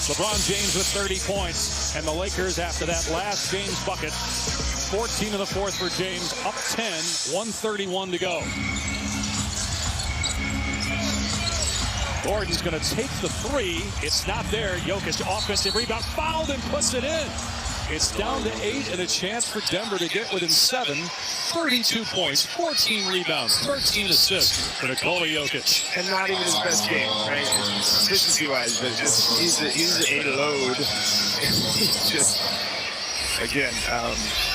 LeBron James with 30 points. And the Lakers, after that last James bucket, 14 in the fourth for James, up 10, 1:31 to go. Gordon's going to take the three. It's not there. Jokic, offensive rebound, fouled and puts it in. It's down to 8 and a chance for Denver to get within 7. 32 points, 14 rebounds, 13 assists for Nikola Jokic. And not even his best game, right? Efficiency-wise, but just he's a load. He's just, again,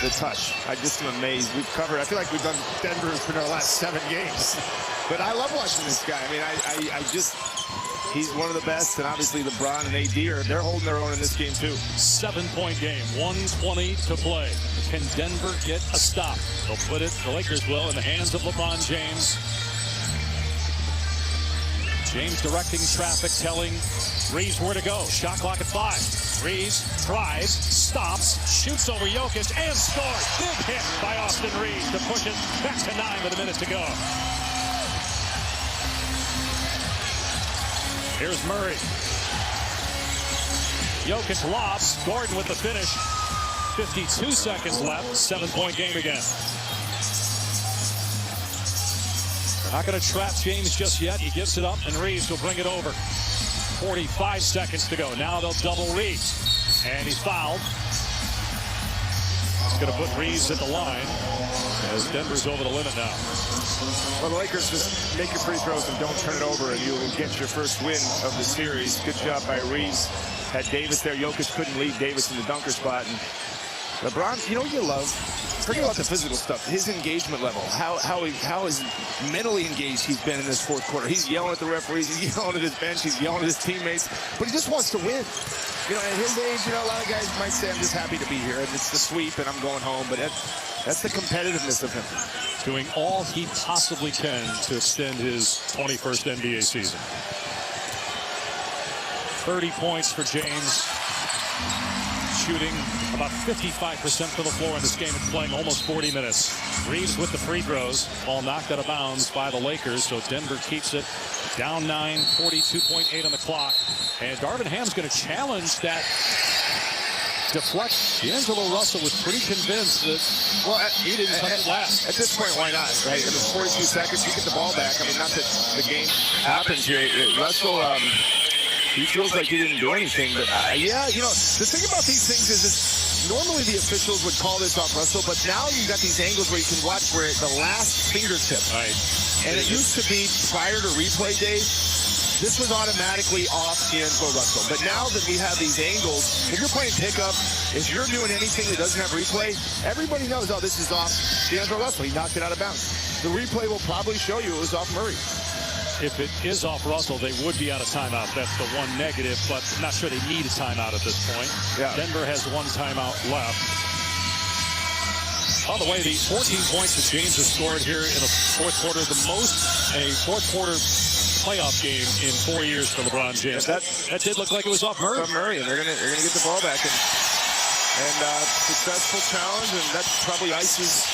the touch. I just am amazed. We've covered, I feel like we've done Denver for our last 7 games. But I love watching this guy. I mean, I just, he's one of the best, and obviously LeBron and AD they're holding their own in this game too. 7-point game, 1:20 to play. Can Denver get a stop? They'll put it, the Lakers will, in the hands of LeBron James. James directing traffic, telling Reeves where to go. Shot clock at 5. Reeves drives, stops, shoots over Jokic, and scores. Big hit by Austin Reeves to push it back to 9 with a minute to go. Here's Murray. Jokic lobs. Gordon with the finish. 52 seconds left. 7-point game again. They're not going to trap James just yet. He gives it up, and Reeves will bring it over. 45 seconds to go. Now they'll double Reeves. And he's fouled. He's going to put Reeves at the line as Denver's over the limit now. Well, the Lakers just make your free throws and don't turn it over, and you will get your first win of the series. Good job by Reeves. Had Davis there. Jokic couldn't leave Davis in the dunker spot. And LeBron, you know what you love? Forget about the physical stuff. His engagement level, how is mentally engaged he's been in this fourth quarter. He's yelling at the referees, he's yelling at his bench, he's yelling at his teammates, but he just wants to win. You know, at his age, you know, a lot of guys might say, I'm just happy to be here, and it's the sweep, and I'm going home, but that's the competitiveness of him. Doing all he possibly can to extend his 21st NBA season. 30 points for James. Shooting about 55% from the floor in this game and playing almost 40 minutes. Reeves with the free throws. Ball knocked out of bounds by the Lakers, so Denver keeps it down 9, 42.8 on the clock. And Darvin Ham's going to challenge that deflect. D'Angelo Russell was pretty convinced that he didn't touch it last. At this point, why not, right? In the 42 seconds, you get the ball back. I mean, not that the game happens here. Russell, he feels like he didn't do anything, but yeah, you know, the thing about these things is normally the officials would call this off Russell, but now you've got these angles where you can watch where the last fingertip. Right. And it used to be prior to replay days, this was automatically off D'Angelo Russell. But now that we have these angles, if you're playing pickup, if you're doing anything that doesn't have replay, everybody knows, oh, this is off D'Angelo Russell. He knocked it out of bounds. The replay will probably show you it was off Murray. If it is off Russell, they would be out of timeout. That's the one negative, but I'm not sure they need a timeout at this point. Yeah. Denver has one timeout left. By the way, the 14 points that James has scored here in the fourth quarter, the most a fourth quarter playoff game in 4 years for LeBron James. That did look like it was off Murray. Off Murray, and they're gonna get the ball back, and successful challenge, and that probably ices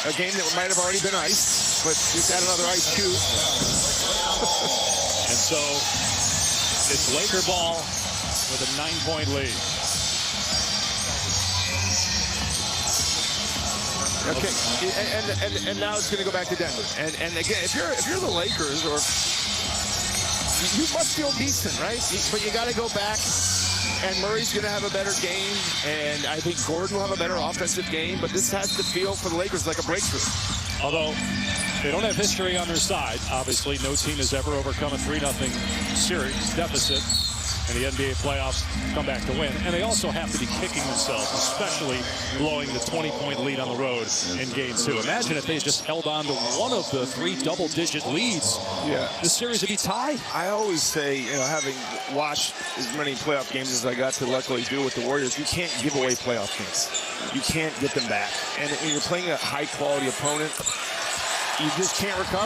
a game that might have already been iced, but he's got another ice cube. And so it's Laker ball with a 9-point lead. Okay, and now it's going to go back to Denver. And again, if you're the Lakers, or you must feel decent, right? But you got to go back. And Murray's going to have a better game, and I think Gordon will have a better offensive game. But this has to feel for the Lakers like a breakthrough. Although they don't have history on their side, obviously no team has ever overcome a 3-0 series deficit in the NBA playoffs, come back to win. And they also have to be kicking themselves, especially blowing the 20-point lead on the road in Game 2. Imagine if they just held on to one of the 3 double-digit leads. Yeah, this series would be tied. I always say, you know, having watched as many playoff games as I got to luckily do with the Warriors, you can't give away playoff games. You can't get them back. And when you're playing a high-quality opponent, you just can't recover.